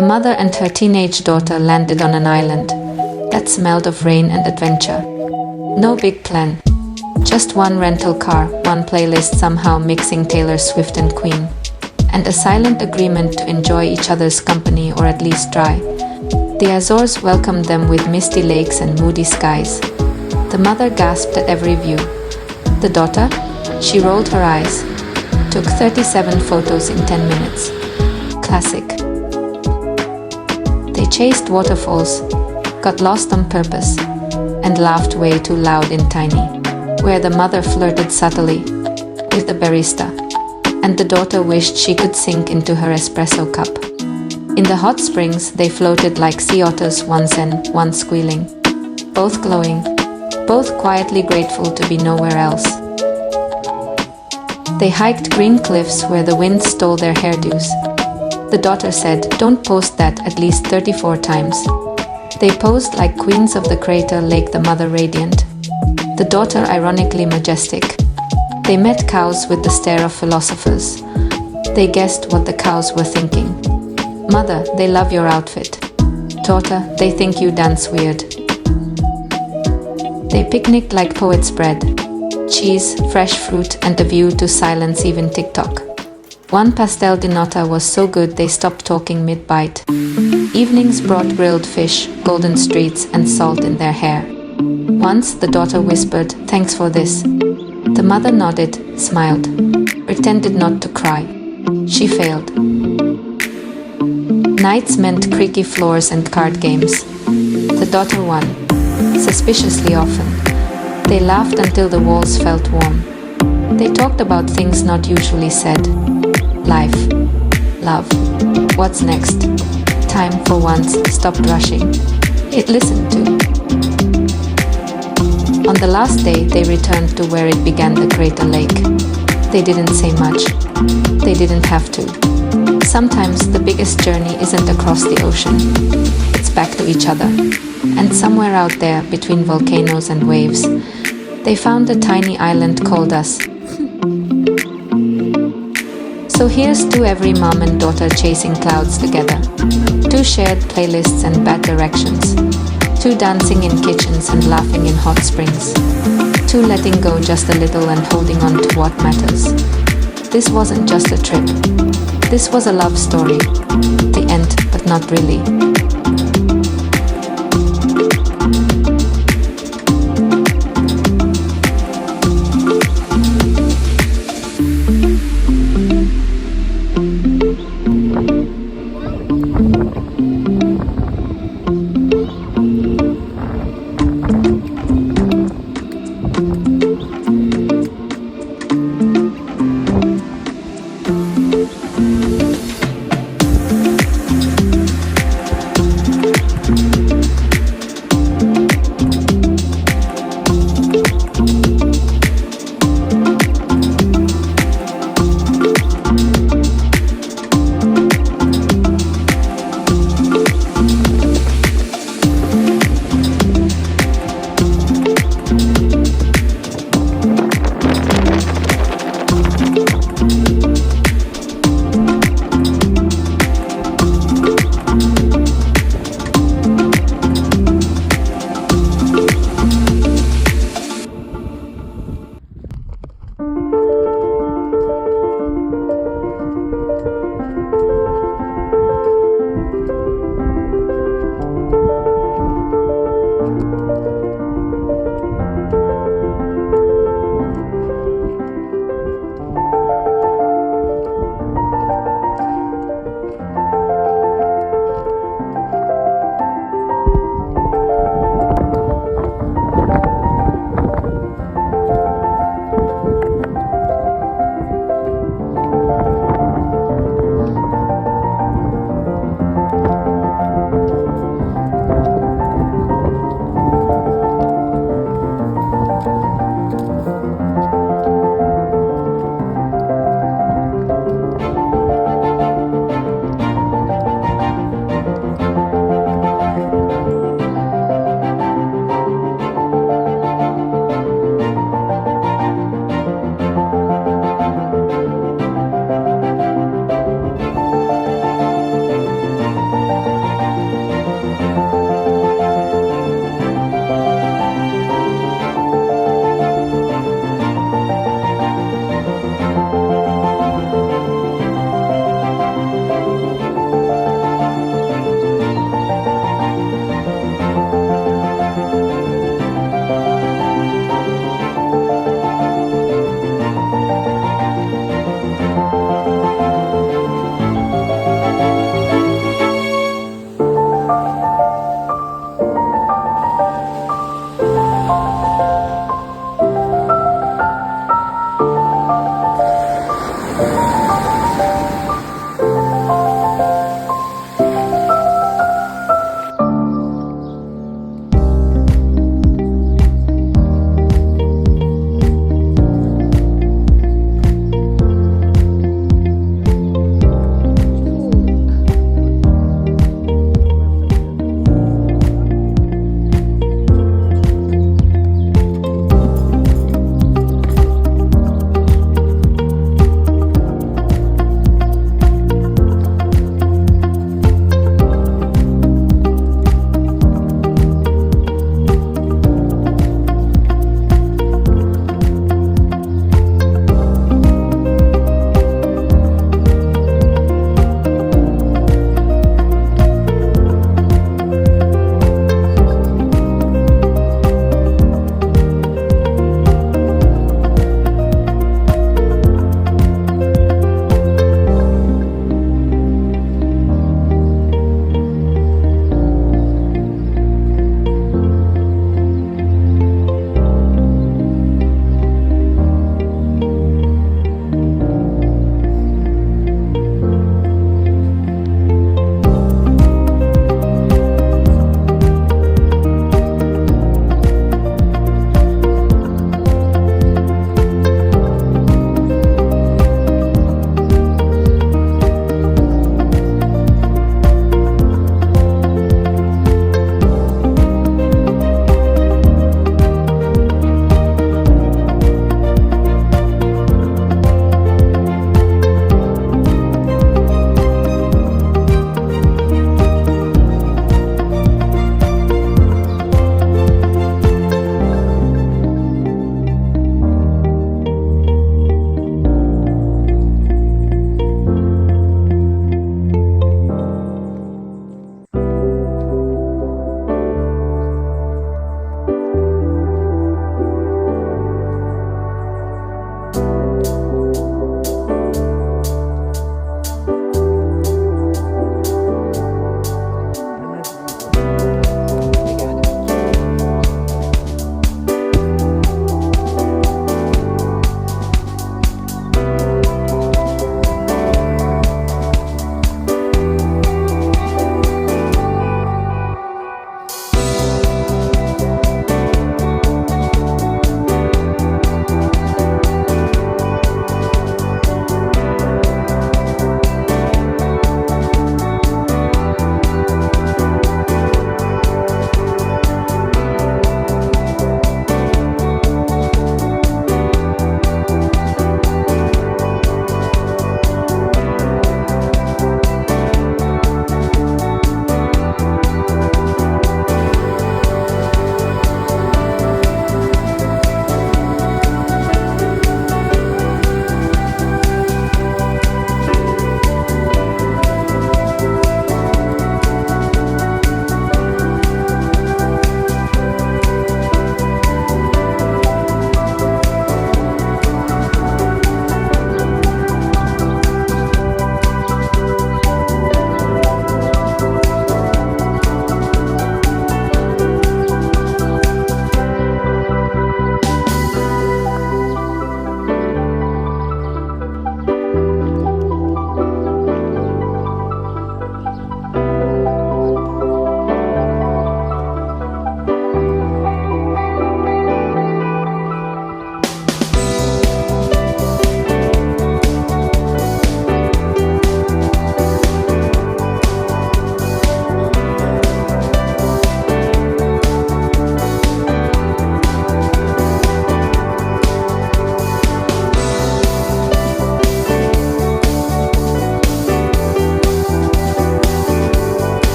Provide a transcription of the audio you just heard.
A mother and her teenage daughter landed on an island that smelled of rain and adventure. No big plan. Just one rental car, one playlist somehow mixing Taylor Swift and Queen, and a silent agreement to enjoy each other's company or at least try. The Azores welcomed them with misty lakes and moody skies. The mother gasped at every view. The daughter? She rolled her eyes. Took 37 photos in 10 minutes. Classic. They chased waterfalls, got lost on purpose, and laughed way too loud in Tiny, where the mother flirted subtly with the barista, and the daughter wished she could sink into her espresso cup. In the hot springs, they floated like sea otters, one zen, one squealing, both glowing, both quietly grateful to be nowhere else. They hiked green cliffs where the wind stole their hairdos. The daughter said, "Don't post that," at least 34 times. They posed like queens of the crater lake, the mother radiant, the daughter ironically majestic. They met cows with the stare of philosophers. They guessed what the cows were thinking. Mother, they love your outfit. Daughter, they think you dance weird. They picnicked like poets' bread. Cheese, fresh fruit, and a view to silence even TikTok. One pastel de nata was so good they stopped talking mid-bite. Evenings brought grilled fish, golden streets, and salt in their hair. Once the daughter whispered, "Thanks for this." The mother nodded, smiled, pretended not to cry. She failed. Nights meant creaky floors and card games. The daughter won, suspiciously often. They laughed until the walls felt warm. They talked about things not usually said. Life, love, what's next? Time for once stopped rushing. It listened to. On the last day, they returned to where it began, the crater lake. They didn't say much. They didn't have to. Sometimes the biggest journey isn't across the ocean. It's back to each other. And somewhere out there, between volcanoes and waves, they found a tiny island called us. So here's to every mom and daughter chasing clouds together. 2 shared playlists and bad directions. 2 dancing in kitchens and laughing in hot springs. 2 letting go just a little and holding on to what matters. This wasn't just a trip. This was a love story. The end, but not really.